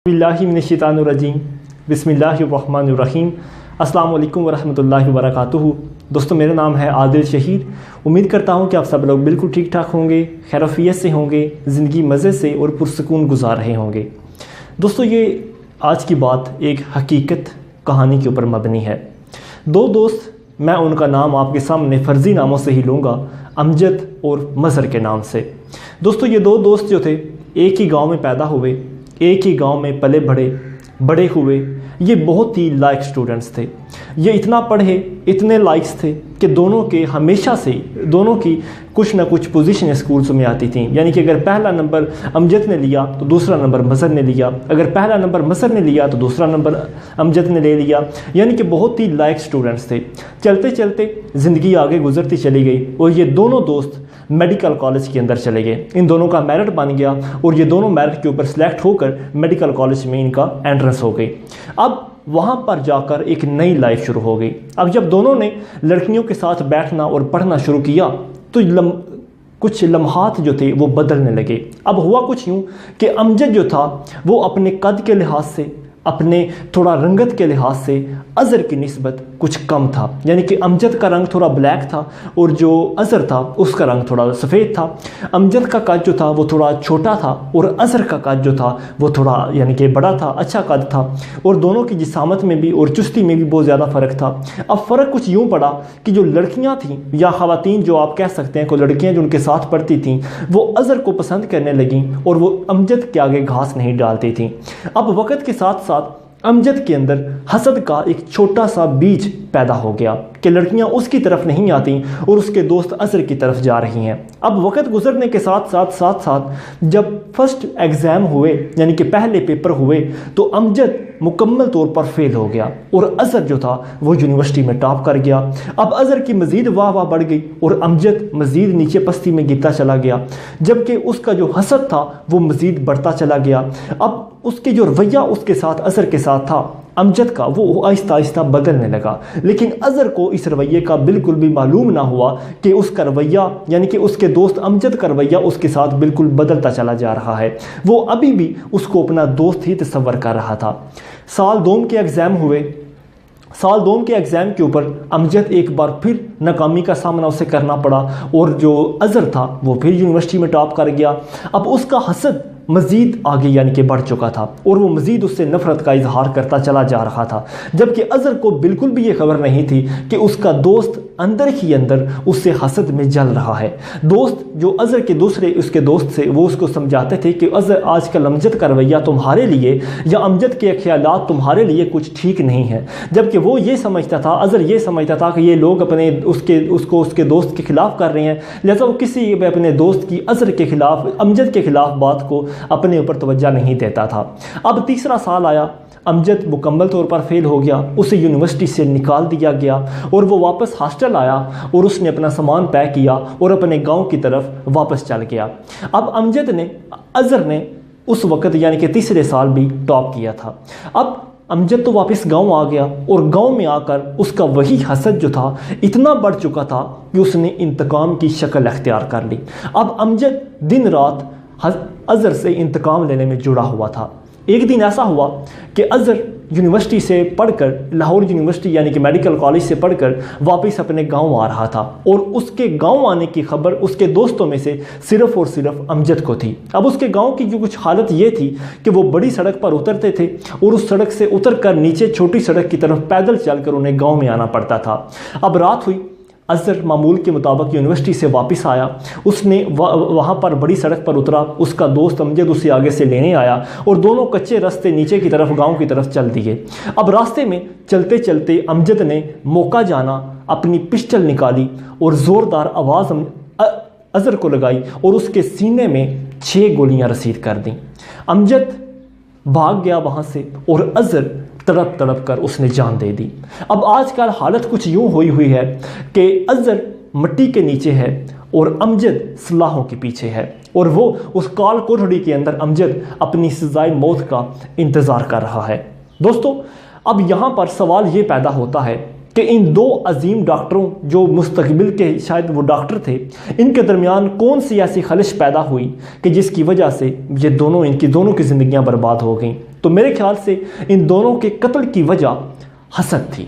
बिल्लाहि मिनश्शैतानिर्रजीम बिस्मिल्लाहिर्रहमानिर्रहीम अस्सलामु अलैकुम वरहमतुल्लाहि वबरकातुहू। दोस्तों, मेरा नाम है आदिल शहीद। उम्मीद करता हूँ कि आप सब लोग बिल्कुल ठीक ठाक होंगे, खैरियत से होंगे, ज़िंदगी मज़े से और पुरसकून गुजार रहे होंगे। दोस्तों, ये आज की बात एक हकीकत कहानी के ऊपर मबनी है। दो दोस्त, मैं उनका नाम आपके सामने फ़र्ज़ी नामों से ही लूँगा, अमजद और मज़हर के नाम से। दोस्तों, ये दो दोस्त जो थे एक ही गाँव में पैदा हुए, एक ही गांव में पले बड़े हुए। ये बहुत ही लायक स्टूडेंट्स थे। ये इतना पढ़े, इतने लायक्स थे कि दोनों के हमेशा से दोनों की कुछ ना कुछ पोजीशन स्कूल्स में आती थी। यानी कि अगर पहला नंबर अमजद ने लिया तो दूसरा नंबर मज़हर ने लिया, अगर पहला नंबर मज़हर ने लिया तो दूसरा नंबर अमजद ने ले लिया। यानी कि बहुत ही लायक स्टूडेंट्स थे। चलते चलते ज़िंदगी आगे गुजरती चली गई और ये दोनों दोस्त मेडिकल कॉलेज के अंदर चले गए। इन दोनों का मेरिट बन गया और ये दोनों मेरिट के ऊपर सेलेक्ट होकर मेडिकल कॉलेज में इनका एंट्रेंस हो गई। अब वहाँ पर जाकर एक नई लाइफ शुरू हो गई। अब जब दोनों ने लड़कियों के साथ बैठना और पढ़ना शुरू किया तो कुछ लम्हात जो थे वो बदलने लगे। अब हुआ कुछ यूँ कि अमजद जो था वो अपने कद के लिहाज से, अपने थोड़ा रंगत के लिहाज से अज़हर की निस्बत कुछ कम था। यानी कि अमजद का रंग थोड़ा ब्लैक था और जो अज़हर था उसका रंग थोड़ा सफ़ेद था। अमजद का कद जो था वो थोड़ा छोटा था और अज़हर का कद जो था वो थोड़ा यानी कि बड़ा था, अच्छा कद था। और दोनों की जिसामत में भी और चुस्ती में भी बहुत ज़्यादा फ़र्क था। अब फ़र्क कुछ यूँ पड़ा कि जो लड़कियाँ थीं या ख़वातीन जो आप कह सकते हैं, कोई लड़कियाँ जो उनके साथ पढ़ती थीं वो अज़हर को पसंद करने लगीं और वो अमजद के आगे घास नहीं डालती थीं। अब वक़्त के साथ साथ अमजद के अंदर हसद का एक छोटा सा बीज पैदा हो गया कि लड़कियां उसकी तरफ नहीं आती और उसके दोस्त अज़हर की तरफ जा रही हैं। अब वक़्त गुजरने के साथ जब फर्स्ट एग्ज़ाम हुए यानी कि पहले पेपर हुए तो अमजद मुकम्मल तौर पर फेल हो गया और अज़हर जो था वो यूनिवर्सिटी में टॉप कर गया। अब अज़हर की मज़ीद वाह बढ़ गई और अमजद मज़ीद नीचे पस्ती में गिरता चला गया, जबकि उसका जो हसद था वो मज़ीद बढ़ता चला गया। अब उसके जो रवैया उसके साथ अज़हर के साथ था अमजद का वो आहिस्ता आहिस्ता बदलने लगा। लेकिन अज़हर को इस रवैये का बिल्कुल भी मालूम ना हुआ कि उसका रवैया यानी कि उसके दोस्त अमजद का रवैया उसके साथ बिल्कुल बदलता चला जा रहा है। वो अभी भी उसको अपना दोस्त ही तस्वर कर रहा था। साल दोम के एग्ज़ाम हुए। साल दोम के एग्ज़ाम के ऊपर अमजद एक बार फिर नाकामी का सामना उसे करना पड़ा और जो अज़हर था वो फिर यूनिवर्सिटी में टॉप कर गया। अब उसका हसद मज़ीद आगे यानी कि बढ़ चुका था और वो मज़ीद उससे नफ़रत का इजहार करता चला जा रहा था, जबकि अज़हर को बिल्कुल भी ये खबर नहीं थी कि उसका दोस्त अंदर ही अंदर उससे हसद में जल रहा है। दोस्त जो अज़हर के दूसरे उसके दोस्त थे वो उसको समझाते थे कि अज़हर आजकल अमजद का रवैया तुम्हारे लिए या अमजद के ख्यालात तुम्हारे लिए कुछ ठीक नहीं है, जबकि वो ये समझता था, अज़हर ये समझता था कि ये लोग अपने उसके दोस्त के ख़िलाफ़ कर रहे हैं, लिहाजा वो किसी अपने दोस्त की अज़हर के ख़िलाफ़ अमजद के ख़िलाफ़ बात को अपने ऊपर तवज्जो नहीं देता था। अब तीसरा साल आया, अमजद मुकम्मल तौर पर फेल हो गया, उसे यूनिवर्सिटी से निकाल दिया गया और वो वापस हॉस्टल आया और उसने अपना सामान पैक किया और अपने गांव की तरफ वापस चल गया। अब अज़हर ने उस वक़्त यानी कि तीसरे साल भी टॉप किया था। अब अमजद तो वापस गांव आ गया और गांव में आकर उसका वही हसद जो था इतना बढ़ चुका था कि उसने इंतकाम की शक्ल अख्तियार कर ली। अब अमजद दिन रात अज़हर से इंतकाम लेने में जुड़ा हुआ था। एक दिन ऐसा हुआ कि अज़हर यूनिवर्सिटी से पढ़कर, लाहौर यूनिवर्सिटी यानी कि मेडिकल कॉलेज से पढ़कर वापस अपने गांव आ रहा था और उसके गांव आने की खबर उसके दोस्तों में से सिर्फ़ और सिर्फ अमजद को थी। अब उसके गांव की जो कुछ हालत ये थी कि वो बड़ी सड़क पर उतरते थे और उस सड़क से उतरकर नीचे छोटी सड़क की तरफ पैदल चलकर उन्हें गाँव में आना पड़ता था। अब रात हुई, अज़हर मामूल के मुताबिक यूनिवर्सिटी से वापस आया, उसने वहाँ पर बड़ी सड़क पर उतरा, उसका दोस्त अमजद उसे आगे से लेने आया और दोनों कच्चे रास्ते नीचे की तरफ गांव की तरफ चल दिए। अब रास्ते में चलते चलते अमजद ने मौका जाना अपनी पिस्टल निकाली और ज़ोरदार आवाज़ अज़हर को लगाई और उसके सीने में 6 गोलियां रसीद कर दी। अमजद भाग गया वहाँ से और अज़हर तड़प तड़प कर उसने जान दे दी। अब आजकल हालत कुछ यूँ हुई है कि अज़हर मिट्टी के नीचे है और अमजद सलाहों के पीछे है और वो उस काल कोठड़ी के अंदर अमजद अपनी सज़ाए मौत का इंतज़ार कर रहा है। दोस्तों, अब यहाँ पर सवाल ये पैदा होता है कि इन दो अजीम डॉक्टरों जो मुस्तकबिल के शायद वो डॉक्टर थे, इनके दरमियान कौन सी ऐसी खलिश पैदा हुई कि जिसकी वजह से ये दोनों इनकी दोनों की ज़िंदगियां बर्बाद हो गईं। تو میرے خیال سے ان دونوں کے قتل کی وجہ حسد تھی۔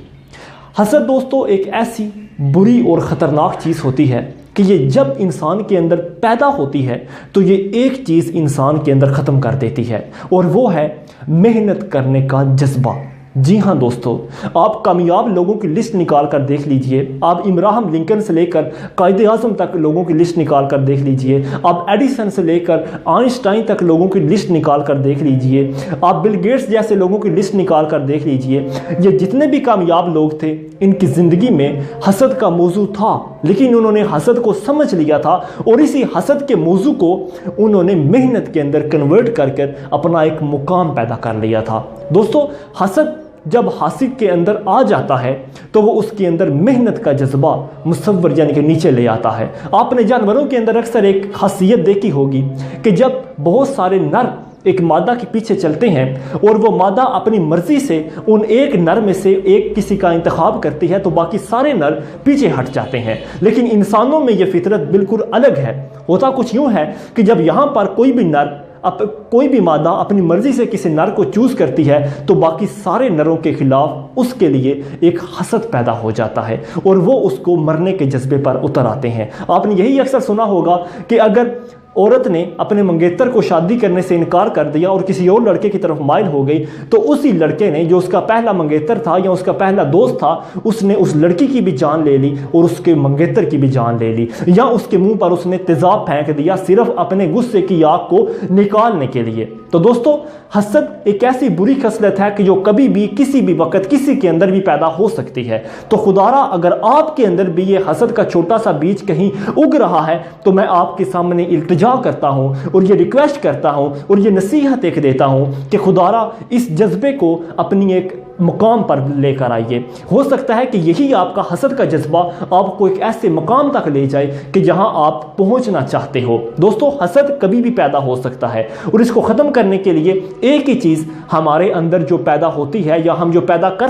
حسد دوستو ایک ایسی بری اور خطرناک چیز ہوتی ہے کہ یہ جب انسان کے اندر پیدا ہوتی ہے تو یہ ایک چیز انسان کے اندر ختم کر دیتی ہے، اور وہ ہے محنت کرنے کا جذبہ۔ جی ہاں دوستو، آپ کامیاب لوگوں کی لسٹ نکال کر دیکھ لیجئے، آپ ابراہم لنکن سے لے کر قائد اعظم تک لوگوں کی لسٹ نکال کر دیکھ لیجئے، آپ ایڈیسن سے لے کر آئنسٹائن تک لوگوں کی لسٹ نکال کر دیکھ لیجئے، آپ بل گیٹس جیسے لوگوں کی لسٹ نکال کر دیکھ لیجئے۔ یہ جتنے بھی کامیاب لوگ تھے ان کی زندگی میں حسد کا موضوع تھا، لیکن انہوں نے حسد کو سمجھ لیا تھا اور اسی حسد کے موضوع کو انہوں نے محنت کے اندر کنورٹ کر اپنا ایک مقام پیدا کر لیا تھا۔ دوستو، حسد جب حاسد کے اندر آ جاتا ہے تو وہ اس کے اندر محنت کا جذبہ مصور یعنی کہ نیچے لے آتا ہے۔ آپ نے جانوروں کے اندر اکثر ایک خاصیت دیکھی ہوگی کہ جب بہت سارے نر ایک مادہ کے پیچھے چلتے ہیں اور وہ مادہ اپنی مرضی سے ان ایک نر میں سے ایک کسی کا انتخاب کرتی ہے تو باقی سارے نر پیچھے ہٹ جاتے ہیں، لیکن انسانوں میں یہ فطرت بالکل الگ ہے۔ ہوتا کچھ یوں ہے کہ جب یہاں پر کوئی بھی مادہ اپنی مرضی سے کسی نر کو چوز کرتی ہے تو باقی سارے نروں کے خلاف اس کے لیے ایک حسد پیدا ہو جاتا ہے اور وہ اس کو مرنے کے جذبے پر اتر آتے ہیں۔ آپ نے یہی اکثر سنا ہوگا کہ اگر عورت نے اپنے منگیتر کو شادی کرنے سے انکار کر دیا اور کسی اور لڑکے کی طرف مائل ہو گئی تو اسی لڑکے نے جو اس کا پہلا منگیتر تھا یا اس کا پہلا دوست تھا اس نے اس لڑکی کی بھی جان لے لی اور اس کے منگیتر کی بھی جان لے لی، یا اس کے منہ پر اس نے تیزاب پھینک دیا صرف اپنے غصے کی آگ کو نکالنے کے لیے۔ تو دوستو، حسد ایک ایسی بری خصلت ہے کہ جو کبھی بھی کسی بھی وقت کسی کے اندر بھی پیدا ہو سکتی ہے۔ تو خدارا اگر آپ کے اندر بھی یہ حسد کا چھوٹا سا بیج کہیں اگ رہا ہے تو میں آپ کے سامنے التجا کرتا ہوں اور یہ ریکویسٹ کرتا ہوں اور یہ نصیحت ایک دیتا ہوں کہ خدارا اس جذبے کو اپنی ایک مقام پر لے کر آئیے۔ ہو سکتا ہے کہ یہی آپ کا حسد کا جذبہ آپ کو ایک ایسے مقام تک لے جائے کہ جہاں آپ پہنچنا چاہتے ہو۔ دوستو، حسد کبھی بھی پیدا ہو سکتا ہے اور اس کو ختم کرنے کے لیے ایک ہی چیز ہمارے اندر جو پیدا ہوتی ہے یا ہم جو پیدا کر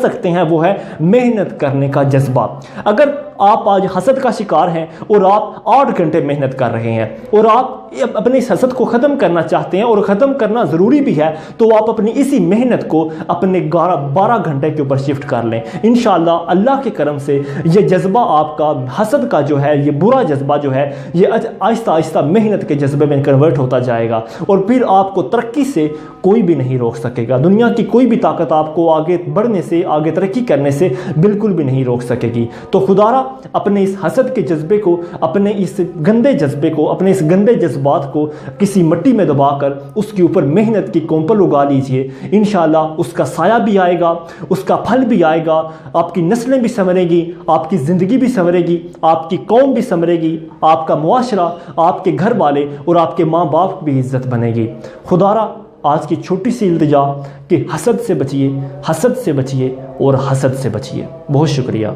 سکتے ہیں وہ ہے محنت کرنے کا جذبہ۔ اگر آپ آج حسد کا شکار ہیں اور آپ 8 گھنٹے محنت کر رہے ہیں اور آپ اپنے اس حسد کو ختم کرنا چاہتے ہیں اور ختم کرنا ضروری بھی ہے تو آپ اپنی اسی محنت کو اپنے 12 گھنٹے کے اوپر شفٹ کر لیں۔ انشاءاللہ اللہ کے کرم سے یہ جذبہ آپ کا حسد کا جو ہے، یہ برا جذبہ جو ہے، یہ آہستہ آہستہ محنت کے جذبے میں کنورٹ ہوتا جائے گا اور پھر آپ کو ترقی سے کوئی بھی نہیں روک سکے گا۔ دنیا کی کوئی بھی طاقت آپ کو آگے بڑھنے سے، آگے ترقی کرنے سے بالکل بھی نہیں روک سکے گی۔ تو خدارا اپنے اس حسد کے جذبے کو، اپنے اس گندے جذبے کو، اپنے اس گندے جذبات کو کسی مٹی میں دبا کر اس کے اوپر محنت کی کومپل اگا لیجئے۔ انشاءاللہ اس کا سایہ بھی آئے گا، اس کا پھل بھی آئے گا، آپ کی نسلیں بھی سنوریں گی، آپ کی زندگی بھی سنورے گی، آپ کی قوم بھی سنورے گی، آپ کا معاشرہ، آپ کے گھر والے اور آپ کے ماں باپ کی بھی عزت بنے گی۔ خدارا آج کی چھوٹی سی التجا کہ حسد سے بچیے، حسد سے بچیے اور حسد سے بچیے۔ بہت شکریہ۔